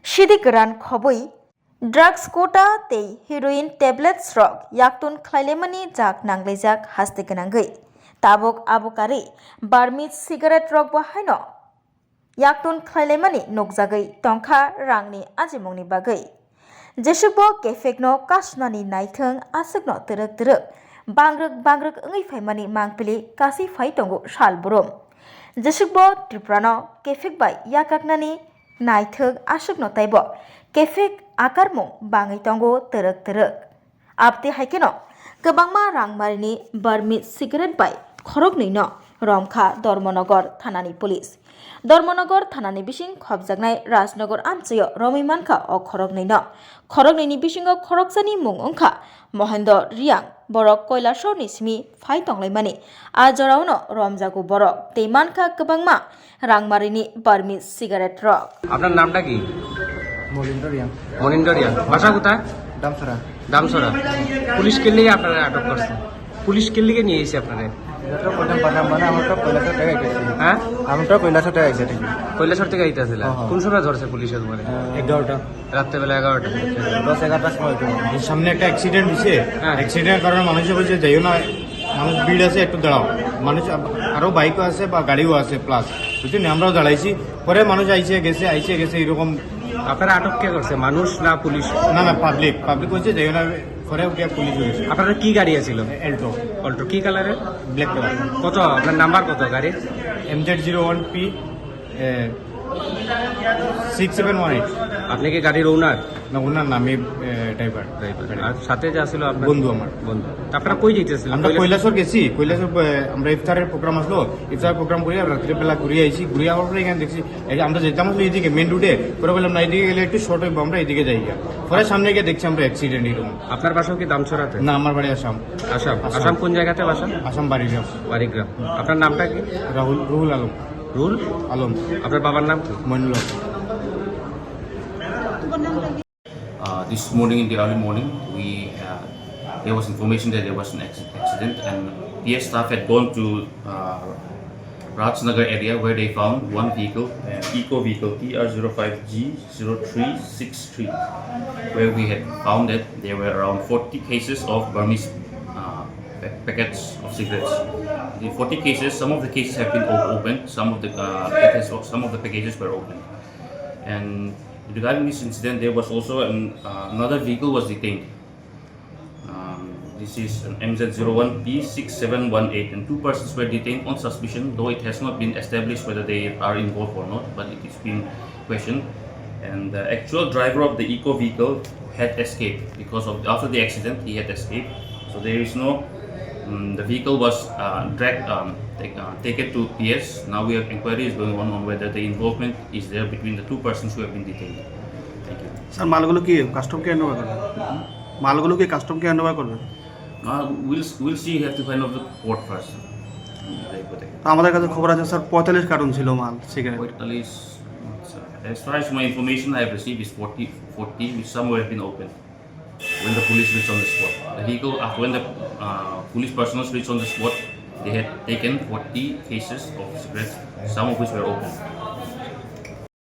Shidi Garan Khoboi Drugs quota tei heroin tablets rok yaktun khailemani jak nanglejak haste ganangui tabok abokari barmit cigarette rok bahaino yaktun khailemani nokjagui tongkha rangni ajimongni bagui jesukbo kefekno kasnani naithong asukno terek bangruk ongui phaimani mangpili kasi phai tongo salborom jesukbo triprano kefek bai yakaknani naithok asukno taibo kefek akarmung bangai tongo terek abti haikeno kebangma rangmarini barmit cigarette bai khoroknui no romkha Dharmanagar thanani police Dharmanagar thanani bising khobjaknai Rajnagar amchayo romi mankha o khoroknaini bisingo khoroksani mung ongkha Mohendra Riang borok Koilashor ni simi phai tonglaimani ajorauno romjago borok tei mankha kebangma rangmarini barmit cigarette rok আপনার নামটা কি? মলিন্দ্র রিয়াং মনিন্দর রিয়াং। বাসা কোথায়? ডামসরা দামসরা। Police কে লিগে আপনারা আটক করছে? Police কে লিগে নিয়ে এসে আপনারা? এটা প্রথম পাঠাম মানে আমার তো কৈলাসর টাকা আইছে হ্যাঁ আমার তো কৈলাসর টাকা আইছে ঠিক কৈলাসর থেকে আইতাছিল। কোন সময় ধরছে পুলিশে তোমারে? 11টা রাত্রেবেলা 11টা। 10-11টার সময় তো সামনে একটা অ্যাক্সিডেন্ট হইছে হ্যাঁ। অ্যাক্সিডেন্টের কারণে মানুষ বলছে যাইও না মানুষ ভিড় আছে একটু দাঁড়াও মানুষ আরো বাইকও আছে বা গাড়িও আছে প্লাস বুঝলি আমরাও দাঁড়াইছি পরে মানুষ আইছে গেছে এরকম আপনারা আটক কে করছে? মানুষ না পুলিশ? না পাবলিক বলছে যাইও না পরে গিয়ে পুলিশ হয়েছে আপনারা কি গাড়ি আছিল? এল্টো অল্টো কি কালারের? ব্ল্যাক কালার কত আপনার নাম্বার কত গাড়ির? MZ01P 6718 আপনি কি গাড়ির ওনার? না ওনার নামে ড্রাইভার আর সাথে যে ছিল আপনার বন্ধু আমার বন্ধু। আপনারা কই যাইতেছিলেন? আমরা কৈলাসর গেছি কৈলাসর আমরা ইফতারের প্রোগ্রাম আসলো ইফতার প্রোগ্রাম করে রাত্রিবেলা ঘুরে আইছি ঘুরে আওয়ার পরে এখানে দেখছি এই যে আমরা যেতাম আসলে এইদিকে মেন রুটে পরে বললাম না এইদিকে গেলে একটু শর্ট হইব আমরা এইদিকে যাই পরে সামনে গিয়ে দেখছি আমরা অ্যাক্সিডেন্ট এরকম। আপনার বাসাও কি দামছড়াতে? না আমার বাড়ি আসাম আসাম কোন জায়গাতে বাসা? আসাম বাড়িগ্রাম বাড়িগ্রাম। আপনার নামটা কি? রুহুল আলম রুল আলম আপনার বাবার নাম কি? Moinul Haque. This morning, in the early morning, there was information that there was an accident, and PS staff had gone to Rajnagar area where they found one vehicle, an eco vehicle TR05G0363, where we had found that there were around 40 cases of Burmese packets of cigarettes. The 40 cases, some of the cases have been opened, some of the packages were opened, and regarding this incident, there was also another vehicle was detained. This is an MZ01P6718, and two persons were detained on suspicion, though it has not been established whether they are involved or not, but it is been questioned. And the actual driver of the eco vehicle had escaped because after the accident he had escaped. So there is no. The vehicle was taken to PS. Now we have inquiries going on whether the involvement is there between the two persons who have been detained. Thank you. Sir মালগুলো কি custom কে hand over করবে? মালগুলো কি custom কে hand over করবে? We'll see. You have to find out the port first. তো আমাদের কাছে খবর আছে স্যার 45 কার্টন ছিল মাল cigarette. As far as my information I have received is 40 which some have been opened when the police reached on the spot. The vehicle, when the police personnel reached on the spot, they had taken 40 cases of cigarettes, some of which were opened.